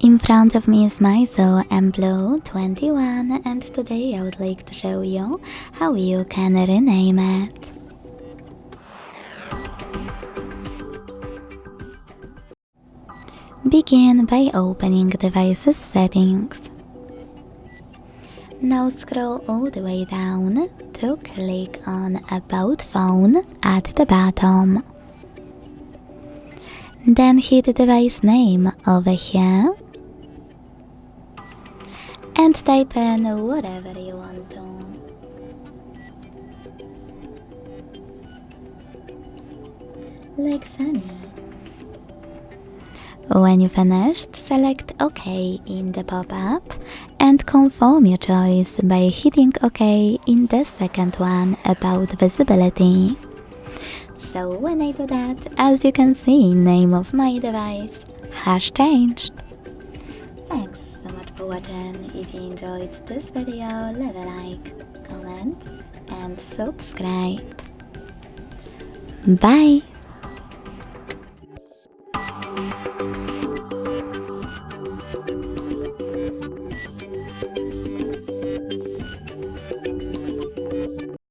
In front of me is MEIZU mBlu 21, and today I would like to show you how you can rename it. Begin by opening device's settings. Now scroll all the way down to click on About Phone at the bottom. Then hit the device name over here and type in whatever you want to. Like Sunny. When you finished, select OK in the pop-up and confirm your choice by hitting OK in the second one about visibility. So when I do that, as you can see, name of my device has changed. Thanks so much for watching. If you enjoyed this video, leave a like, comment and subscribe. Bye!